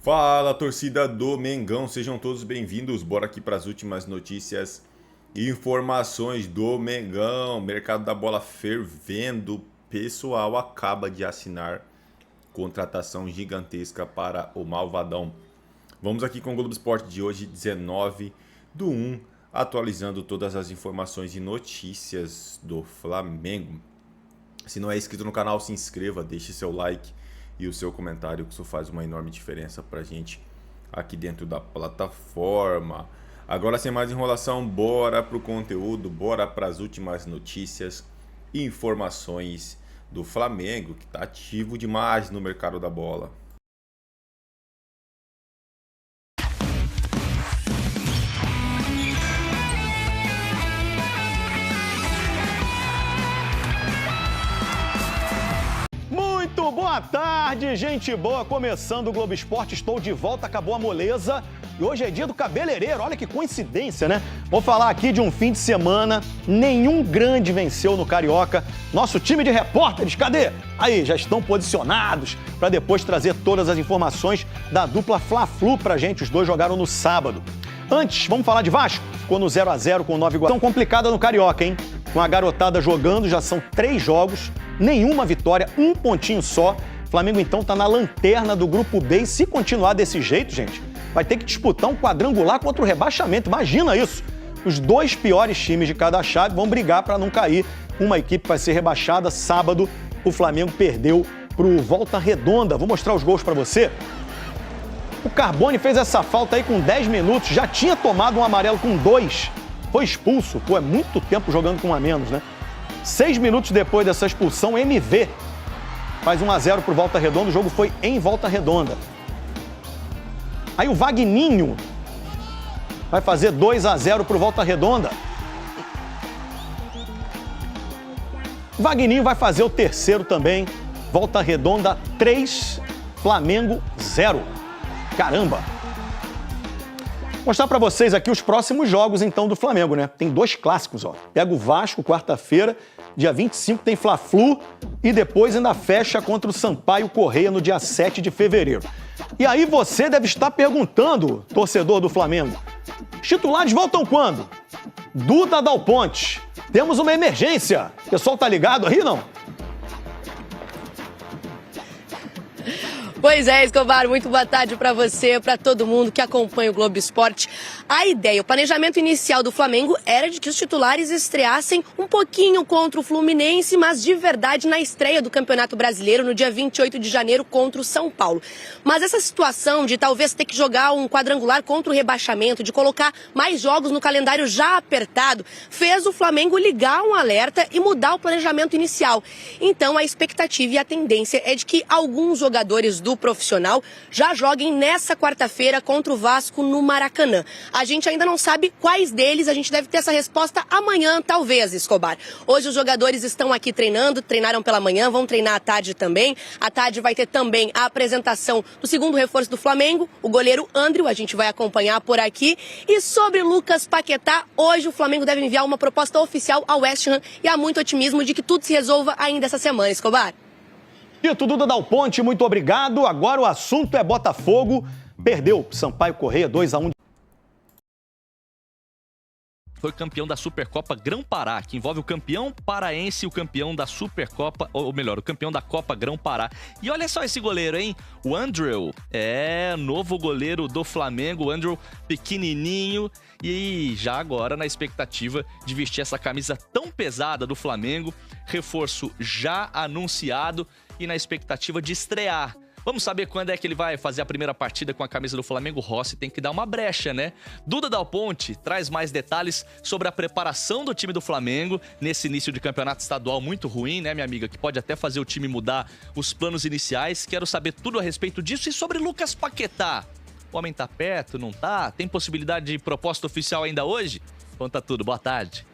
Fala, torcida do Mengão, sejam todos bem-vindos. Bora aqui para as últimas notícias e informações do Mengão. Mercado da bola fervendo. Pessoal acaba de assinar contratação gigantesca para o Malvadão. Vamos aqui com o Globo Esporte de hoje, 19/1, atualizando todas as informações e notícias do Flamengo. Se não é inscrito no canal, se inscreva, deixe seu like e o seu comentário, que isso faz uma enorme diferença pra gente aqui dentro da plataforma. Agora, sem mais enrolação, bora pro conteúdo, bora para as últimas notícias e informações do Flamengo, que tá ativo demais no mercado da bola. Muito boa tarde, gente boa. Começando o Globo Esporte, estou de volta, acabou a moleza. E hoje é dia do cabeleireiro, olha que coincidência, né? Vou falar aqui de um fim de semana, nenhum grande venceu no Carioca. Nosso time de repórteres, cadê? Aí, já estão posicionados para depois trazer todas as informações da dupla Fla-Flu pra gente. Os dois jogaram no sábado. Antes, vamos falar de Vasco? Ficou no 0-0 com o Nova Iguaçu. Tão complicada no Carioca, hein? Com a garotada jogando, já são 3 jogos, nenhuma vitória, um pontinho só. O Flamengo, então, tá na lanterna do Grupo B. E se continuar desse jeito, gente, vai ter que disputar um quadrangular contra o rebaixamento. Imagina isso! Os 2 piores times de cada chave vão brigar para não cair. Uma equipe vai ser rebaixada. Sábado, o Flamengo perdeu pro Volta Redonda. Vou mostrar os gols para você. O Carbone fez essa falta aí com 10 minutos. Já tinha tomado um amarelo com 2. Foi expulso. Pô, é muito tempo jogando com um a menos, né? 6 minutos depois dessa expulsão, MV faz 1-0 pro Volta Redonda. O jogo foi em Volta Redonda. Aí o Vagninho vai fazer 2-0 pro Volta Redonda. Vagninho vai fazer o terceiro também. Volta Redonda 3, Flamengo 0. Caramba! Vou mostrar pra vocês aqui os próximos jogos, então, do Flamengo, né? Tem 2 clássicos, ó. Pega o Vasco, quarta-feira, dia 25 tem Fla-Flu e depois ainda fecha contra o Sampaio Corrêa no dia 7 de fevereiro. E aí você deve estar perguntando, torcedor do Flamengo, os titulares voltam quando? Duda Dal Ponte. Temos uma emergência. O pessoal tá ligado aí, não? Pois é, Escobar, muito boa tarde para você, para todo mundo que acompanha o Globo Esporte. A ideia, o planejamento inicial do Flamengo era de que os titulares estreassem um pouquinho contra o Fluminense, mas de verdade na estreia do Campeonato Brasileiro no dia 28 de janeiro contra o São Paulo. Mas essa situação de talvez ter que jogar um quadrangular contra o rebaixamento, de colocar mais jogos no calendário já apertado, fez o Flamengo ligar um alerta e mudar o planejamento inicial. Então a expectativa e a tendência é de que alguns jogadores do profissional já joguem nessa quarta-feira contra o Vasco no Maracanã. A gente ainda não sabe quais deles, a gente deve ter essa resposta amanhã, talvez, Escobar. Hoje os jogadores estão aqui treinando, treinaram pela manhã, vão treinar à tarde também. À tarde vai ter também a apresentação do segundo reforço do Flamengo, o goleiro Andriy, a gente vai acompanhar por aqui. E sobre Lucas Paquetá, hoje o Flamengo deve enviar uma proposta oficial ao West Ham e há muito otimismo de que tudo se resolva ainda essa semana, Escobar. Dito, Duda Dal Ponte, muito obrigado. Agora o assunto é Botafogo. Perdeu Sampaio Corrêa 2-1. Foi campeão da Supercopa Grão-Pará, que envolve o campeão paraense e o campeão da Supercopa, ou melhor, o campeão da Copa Grão-Pará. E olha só esse goleiro, hein? O Andrew, novo goleiro do Flamengo, o Andrew pequenininho e já agora na expectativa de vestir essa camisa tão pesada do Flamengo, reforço já anunciado e na expectativa de estrear. Vamos saber quando é que ele vai fazer a primeira partida com a camisa do Flamengo. Rossi tem que dar uma brecha, né? Duda Dal Ponte traz mais detalhes sobre a preparação do time do Flamengo nesse início de campeonato estadual muito ruim, né, minha amiga? Que pode até fazer o time mudar os planos iniciais. Quero saber tudo a respeito disso e sobre Lucas Paquetá. O homem tá perto, não tá? Tem possibilidade de proposta oficial ainda hoje? Conta tudo, boa tarde.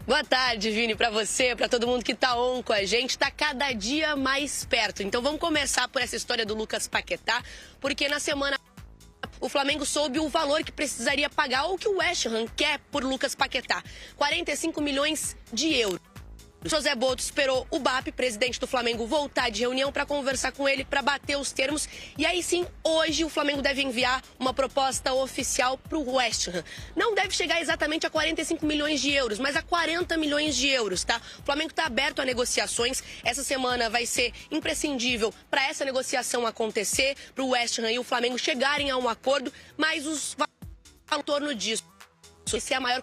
Boa tarde, Vini, para você, para todo mundo que tá on com a gente, tá cada dia mais perto. Então vamos começar por essa história do Lucas Paquetá, porque na semana o Flamengo soube o valor que precisaria pagar ou que o West Ham quer por Lucas Paquetá, 45 milhões de euros. José Boto esperou o BAP, presidente do Flamengo, voltar de reunião para conversar com ele, para bater os termos. E aí sim, hoje o Flamengo deve enviar uma proposta oficial para o West Ham. Não deve chegar exatamente a 45 milhões de euros, mas a 40 milhões de euros, tá? O Flamengo está aberto a negociações. Essa semana vai ser imprescindível para essa negociação acontecer, para o West Ham e o Flamengo chegarem a um acordo, mas os em torno disso. Esse é a maior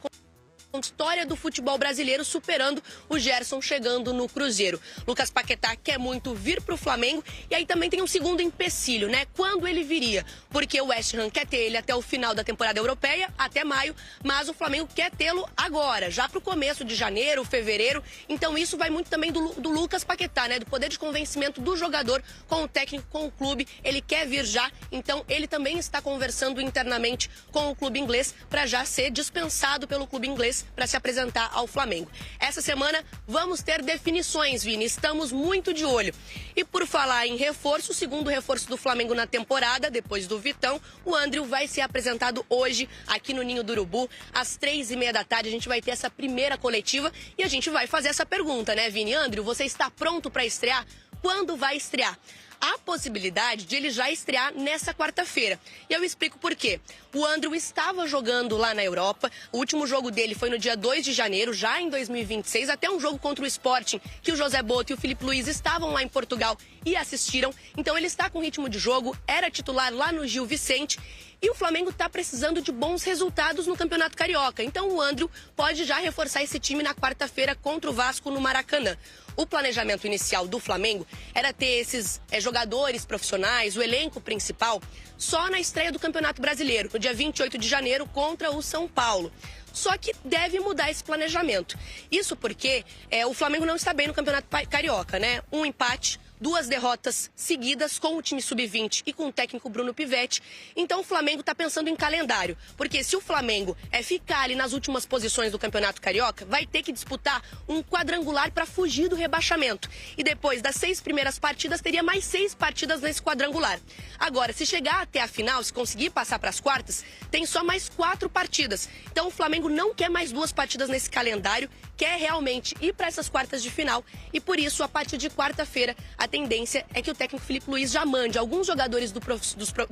história do futebol brasileiro, superando o Gerson chegando no Cruzeiro. Lucas Paquetá quer muito vir para o Flamengo e aí também tem um segundo empecilho, né? Quando ele viria? Porque o West Ham quer ter ele até o final da temporada europeia, até maio, mas o Flamengo quer tê-lo agora, já para o começo de janeiro, fevereiro. Então isso vai muito também do Lucas Paquetá, né? Do poder de convencimento do jogador com o técnico, com o clube. Ele quer vir já, então ele também está conversando internamente com o clube inglês para já ser dispensado pelo clube inglês para se apresentar ao Flamengo. Essa semana vamos ter definições, Vini, estamos muito de olho. E por falar em reforço, o segundo reforço do Flamengo na temporada, depois do Vitão, o André vai ser apresentado hoje aqui no Ninho do Urubu, às 3h30 da tarde. A gente vai ter essa primeira coletiva e a gente vai fazer essa pergunta, né, Vini? André, você está pronto para estrear? Quando vai estrear? Há possibilidade de ele já estrear nessa quarta-feira. E eu explico por quê. O André estava jogando lá na Europa. O último jogo dele foi no dia 2 de janeiro, já em 2026. Até um jogo contra o Sporting, que o José Boto e o Filipe Luiz estavam lá em Portugal e assistiram. Então ele está com ritmo de jogo, era titular lá no Gil Vicente. E o Flamengo está precisando de bons resultados no Campeonato Carioca. Então o André pode já reforçar esse time na quarta-feira contra o Vasco no Maracanã. O planejamento inicial do Flamengo era ter esses jogadores profissionais, o elenco principal, só na estreia do Campeonato Brasileiro, no dia 28 de janeiro, contra o São Paulo. Só que deve mudar esse planejamento. Isso porque o Flamengo não está bem no Campeonato Carioca, né? Um empate, 2 derrotas seguidas com o time sub-20 e com o técnico Bruno Pivetti. Então o Flamengo está pensando em calendário. Porque se o Flamengo ficar ali nas últimas posições do Campeonato Carioca, vai ter que disputar um quadrangular para fugir do rebaixamento. E depois das 6 primeiras partidas, teria mais 6 partidas nesse quadrangular. Agora, se chegar até a final, se conseguir passar para as quartas, tem só mais 4 partidas. Então o Flamengo não quer mais 2 partidas nesse calendário, quer realmente ir para essas quartas de final. E por isso, a partir de quarta-feira, a tendência é que o técnico Filipe Luiz já mande alguns jogadores do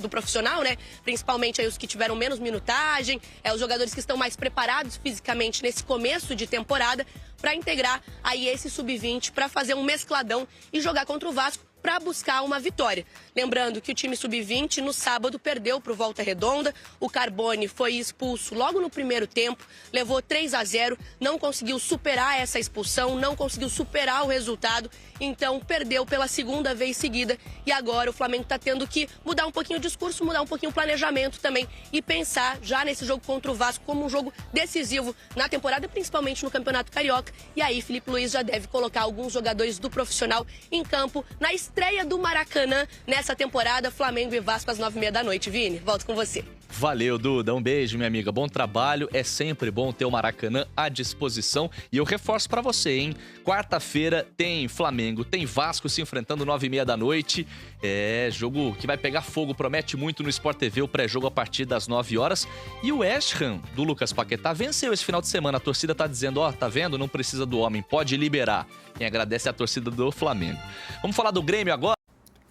profissional, né? Principalmente aí os que tiveram menos minutagem, os jogadores que estão mais preparados fisicamente nesse começo de temporada, para integrar aí esse sub-20, para fazer um mescladão e jogar contra o Vasco, para buscar uma vitória. Lembrando que o time sub-20 no sábado perdeu para o Volta Redonda, o Carbone foi expulso logo no primeiro tempo, levou 3-0, não conseguiu superar essa expulsão, não conseguiu superar o resultado, então perdeu pela segunda vez seguida e agora o Flamengo está tendo que mudar um pouquinho o discurso, mudar um pouquinho o planejamento também e pensar já nesse jogo contra o Vasco como um jogo decisivo na temporada, principalmente no Campeonato Carioca. E aí Filipe Luiz já deve colocar alguns jogadores do profissional em campo na estreia do Maracanã nessa temporada, Flamengo e Vasco às 9h30 da noite. Vini, volto com você. Valeu, Duda. Um beijo, minha amiga. Bom trabalho. É sempre bom ter o Maracanã à disposição. E eu reforço pra você, hein? Quarta-feira tem Flamengo, tem Vasco se enfrentando 9h30 da noite. É jogo que vai pegar fogo, promete muito no Sport TV, o pré-jogo a partir das 9 horas. E o West Ham, do Lucas Paquetá, venceu esse final de semana. A torcida tá dizendo, tá vendo? Não precisa do homem, pode liberar. Quem agradece é a torcida do Flamengo. Vamos falar do Grêmio agora?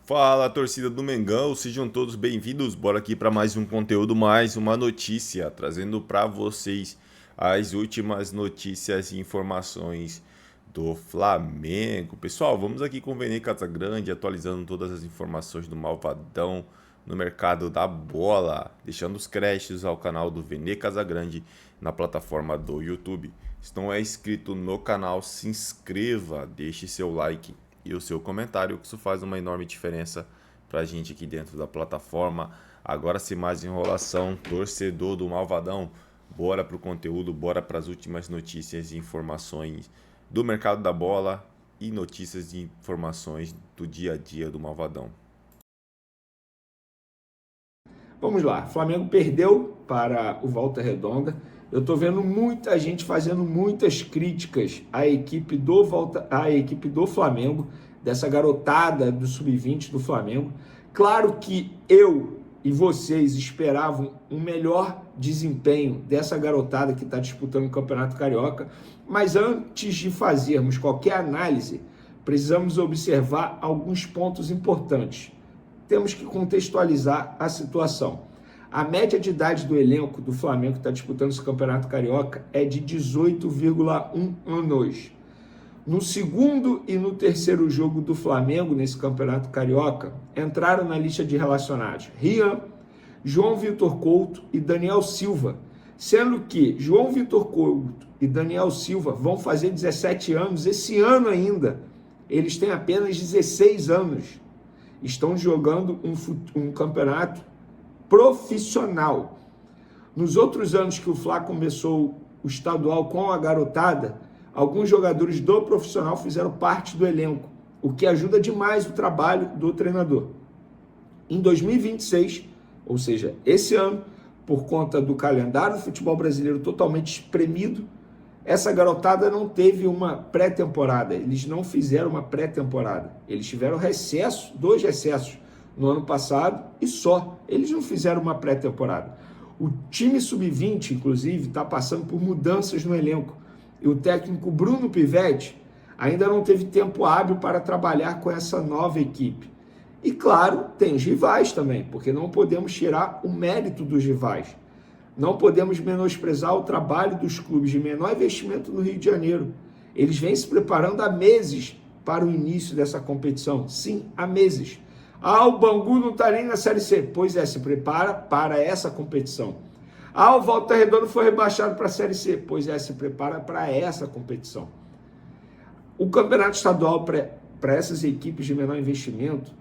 Fala, torcida do Mengão, sejam todos bem-vindos. Bora aqui para mais um conteúdo, mais uma notícia, trazendo para vocês as últimas notícias e informações do Flamengo. Pessoal, vamos aqui com o Vene Casagrande, atualizando todas as informações do Malvadão no mercado da bola, deixando os créditos ao canal do Vene Casagrande na plataforma do YouTube. Se não é inscrito no canal, se inscreva, deixe seu like e o seu comentário, que isso faz uma enorme diferença pra gente aqui dentro da plataforma. Agora, sem mais enrolação, torcedor do Malvadão, bora pro conteúdo, bora para as últimas notícias e informações do mercado da bola e notícias e informações do dia a dia do Malvadão. Vamos lá, Flamengo perdeu para o Volta Redonda. Eu estou vendo muita gente fazendo muitas críticas à equipe do Flamengo, dessa garotada do Sub-20 do Flamengo. Claro que eu e vocês esperavam um melhor desempenho dessa garotada que está disputando o Campeonato Carioca, mas antes de fazermos qualquer análise, precisamos observar alguns pontos importantes. Temos que contextualizar a situação. A média de idade do elenco do Flamengo que está disputando esse Campeonato Carioca é de 18,1 anos. No segundo e no terceiro jogo do Flamengo nesse Campeonato Carioca, entraram na lista de relacionados Rian, João Vitor Couto e Daniel Silva, sendo que João Vitor Couto e Daniel Silva vão fazer 17 anos esse ano ainda. Eles têm apenas 16 anos. Estão jogando um campeonato profissional. Nos outros anos que o Fla começou o estadual com a garotada, alguns jogadores do profissional fizeram parte do elenco, o que ajuda demais o trabalho do treinador. Em 2026, ou seja, esse ano, por conta do calendário do futebol brasileiro totalmente espremido, essa garotada não teve uma pré-temporada, eles não fizeram uma pré-temporada. Eles tiveram recesso, 2 recessos no ano passado e só. Eles não fizeram uma pré-temporada. O time sub-20, inclusive, está passando por mudanças no elenco. E o técnico Bruno Pivetti ainda não teve tempo hábil para trabalhar com essa nova equipe. E claro, tem os rivais também, porque não podemos tirar o mérito dos rivais. Não podemos menosprezar o trabalho dos clubes de menor investimento no Rio de Janeiro. Eles vêm se preparando há meses para o início dessa competição. Sim, há meses. Ah, o Bangu não está nem na Série C. Pois é, se prepara para essa competição. Ah, o Volta Redonda foi rebaixado para a Série C. Pois é, se prepara para essa competição. O campeonato estadual para essas equipes de menor investimento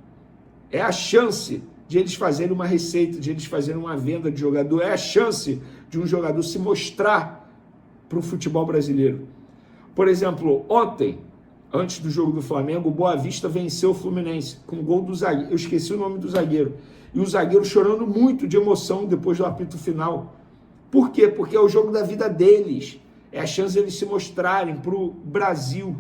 é a chance de eles fazerem uma receita, de eles fazerem uma venda de jogador, é a chance de um jogador se mostrar para o futebol brasileiro. Por exemplo, ontem, antes do jogo do Flamengo, o Boa Vista venceu o Fluminense com um gol do zagueiro, eu esqueci o nome do zagueiro, e o zagueiro chorando muito de emoção depois do apito final. Por quê? Porque é o jogo da vida deles, é a chance de eles se mostrarem para o Brasil.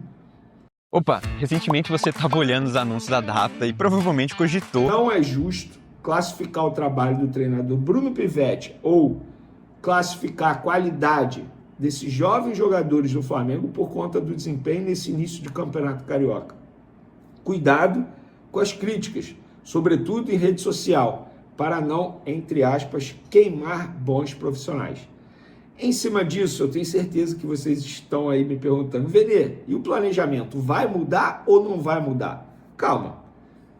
Opa, recentemente você estava olhando os anúncios da data e provavelmente cogitou. Não é justo classificar o trabalho do treinador Bruno Pivetti ou classificar a qualidade desses jovens jogadores do Flamengo por conta do desempenho nesse início de campeonato carioca. Cuidado com as críticas, sobretudo em rede social, para não, entre aspas, queimar bons profissionais. Em cima disso, eu tenho certeza que vocês estão aí me perguntando, Venê, e o planejamento vai mudar ou não vai mudar? Calma,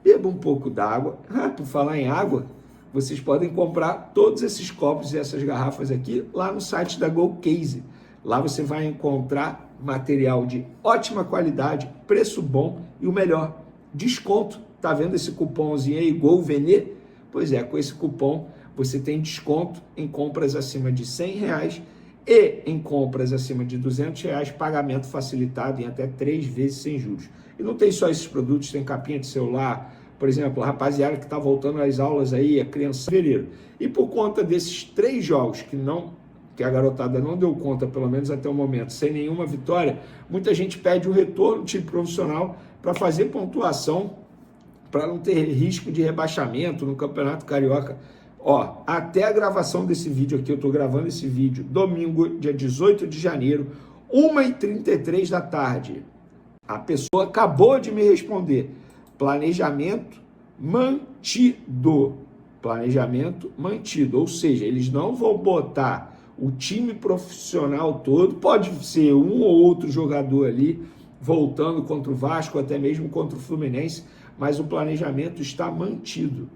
beba um pouco d'água. Por falar em água, vocês podem comprar todos esses copos e essas garrafas aqui lá no site da GoCase. Lá você vai encontrar material de ótima qualidade, preço bom e o melhor, desconto. Tá vendo esse cupomzinho aí, GOVENê? Pois é, com esse cupom você tem desconto em compras acima de R$100 e em compras acima de R$200, pagamento facilitado em até 3 vezes sem juros. E não tem só esses produtos, tem capinha de celular, por exemplo, a rapaziada que está voltando às aulas aí, a criança em fevereiro. E por conta desses 3 jogos que a garotada não deu conta, pelo menos até o momento, sem nenhuma vitória, muita gente pede o retorno do time profissional para fazer pontuação, para não ter risco de rebaixamento no Campeonato Carioca. Ó, até a gravação desse vídeo aqui, eu tô gravando esse vídeo domingo, dia 18 de janeiro, 1h33 da tarde. A pessoa acabou de me responder. Planejamento mantido. Planejamento mantido. Ou seja, eles não vão botar o time profissional todo, pode ser um ou outro jogador ali, voltando contra o Vasco, até mesmo contra o Fluminense, mas o planejamento está mantido.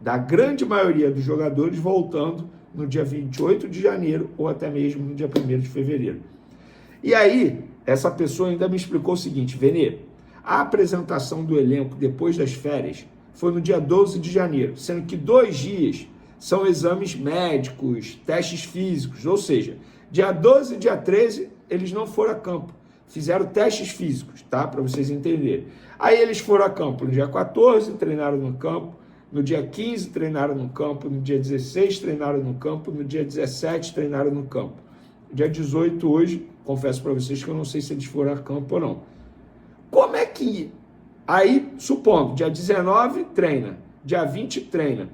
Da grande maioria dos jogadores voltando no dia 28 de janeiro ou até mesmo no dia 1º de fevereiro. E aí, essa pessoa ainda me explicou o seguinte, Venê, a apresentação do elenco depois das férias foi no dia 12 de janeiro, sendo que 2 dias são exames médicos, testes físicos, ou seja, dia 12 e dia 13 eles não foram a campo, fizeram testes físicos, tá? Para vocês entenderem. Aí eles foram a campo no dia 14, treinaram no campo, no dia 15 treinaram no campo, no dia 16 treinaram no campo, no dia 17 treinaram no campo. Dia 18 hoje, confesso para vocês que eu não sei se eles foram a campo ou não. Como é que... Aí, supondo, dia 19 treina, dia 20 treina.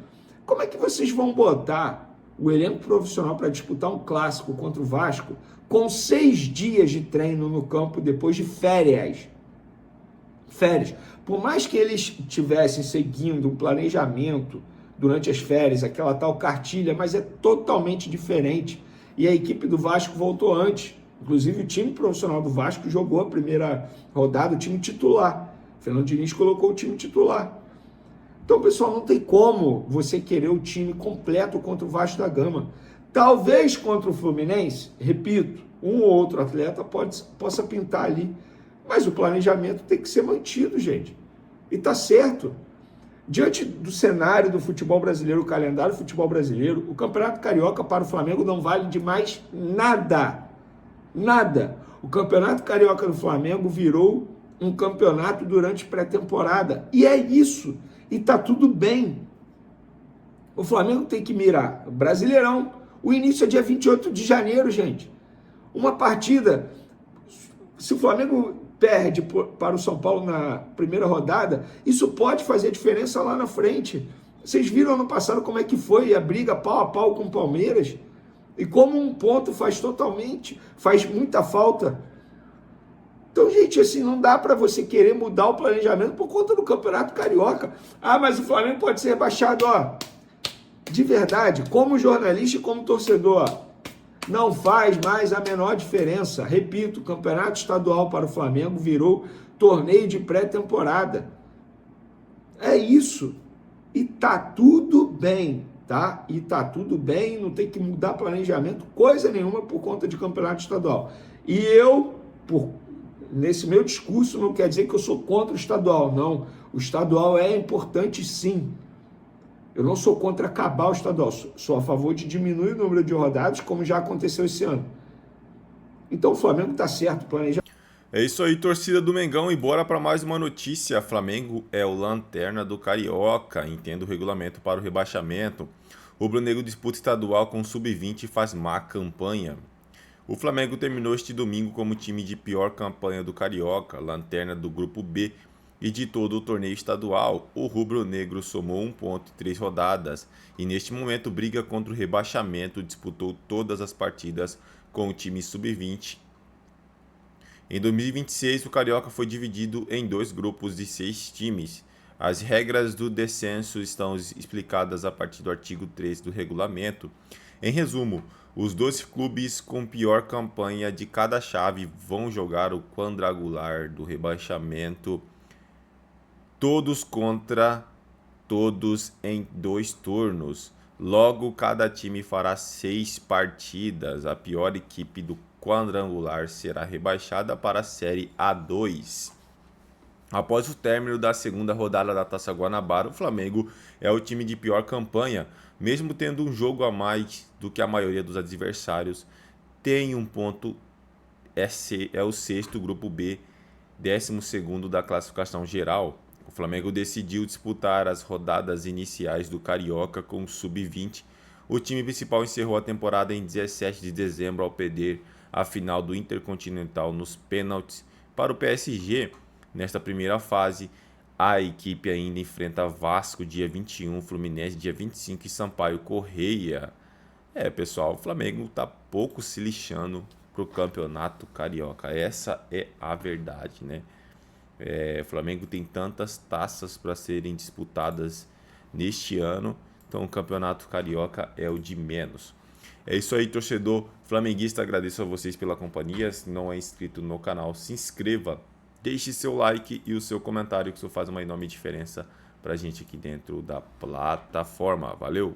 como é que vocês vão botar o elenco profissional para disputar um clássico contra o Vasco com 6 dias de treino no campo depois de férias? Férias. Por mais que eles tivessem seguindo um planejamento durante as férias, aquela tal cartilha, mas é totalmente diferente. E a equipe do Vasco voltou antes. Inclusive o time profissional do Vasco jogou a primeira rodada, o time titular. Fernando Diniz colocou o time titular. Então, pessoal, não tem como você querer o time completo contra o Vasco da Gama. Talvez contra o Fluminense, repito, um ou outro atleta possa pintar ali. Mas o planejamento tem que ser mantido, gente. E tá certo. Diante do cenário do futebol brasileiro, o calendário do futebol brasileiro, o Campeonato Carioca para o Flamengo não vale de mais nada. Nada. O Campeonato Carioca do Flamengo virou um campeonato durante pré-temporada. E é isso. E tá tudo bem. O Flamengo tem que mirar Brasileirão. O início é dia 28 de janeiro, gente. Uma partida. Se o Flamengo perde para o São Paulo na primeira rodada, isso pode fazer diferença lá na frente. Vocês viram ano passado como é que foi a briga pau a pau com o Palmeiras? E como um ponto faz muita falta. Então, gente, assim, não dá para você querer mudar o planejamento por conta do Campeonato Carioca. Ah, mas o Flamengo pode ser rebaixado, ó. De verdade, como jornalista e como torcedor, não faz mais a menor diferença. Repito, o Campeonato Estadual para o Flamengo virou torneio de pré-temporada. É isso. E tá tudo bem, tá? E tá tudo bem, não tem que mudar planejamento, coisa nenhuma por conta de Campeonato Estadual. E eu, nesse meu discurso, não quer dizer que eu sou contra o estadual, não. O estadual é importante, sim. Eu não sou contra acabar o estadual, sou a favor de diminuir o número de rodadas, como já aconteceu esse ano. Então o Flamengo está certo, planeja. É isso aí, torcida do Mengão, e bora para mais uma notícia. Flamengo é o lanterna do Carioca, entenda o regulamento para o rebaixamento. O rubro-negro disputa estadual com o sub-20 e faz má campanha. O Flamengo terminou este domingo como time de pior campanha do Carioca, lanterna do Grupo B e de todo o torneio estadual. O rubro-negro somou 1 ponto em 3 rodadas e neste momento briga contra o rebaixamento, disputou todas as partidas com o time sub-20. Em 2026, o Carioca foi dividido em 2 grupos de 6 times. As regras do descenso estão explicadas a partir do artigo 3 do regulamento. Em resumo, os 12 clubes com pior campanha de cada chave vão jogar o quadrangular do rebaixamento, todos contra todos em 2 turnos. Logo, cada time fará 6 partidas. A pior equipe do quadrangular será rebaixada para a Série A2. Após o término da segunda rodada da Taça Guanabara, o Flamengo é o time de pior campanha, mesmo tendo um jogo a mais do que a maioria dos adversários. Tem 1 ponto, é o 6º Grupo B, 12º da classificação geral. O Flamengo decidiu disputar as rodadas iniciais do Carioca com o Sub-20. O time principal encerrou a temporada em 17 de dezembro ao perder a final do Intercontinental nos pênaltis para o PSG. Nesta primeira fase, a equipe ainda enfrenta Vasco dia 21, Fluminense dia 25 e Sampaio Correia. Pessoal, o Flamengo está pouco se lixando para o Campeonato Carioca. Essa é a verdade, né? O Flamengo tem tantas taças para serem disputadas neste ano, então o Campeonato Carioca é o de menos. É isso aí, torcedor flamenguista, agradeço a vocês pela companhia. Se não é inscrito no canal, se inscreva, deixe seu like e o seu comentário, que isso faz uma enorme diferença para a gente aqui dentro da plataforma. Valeu!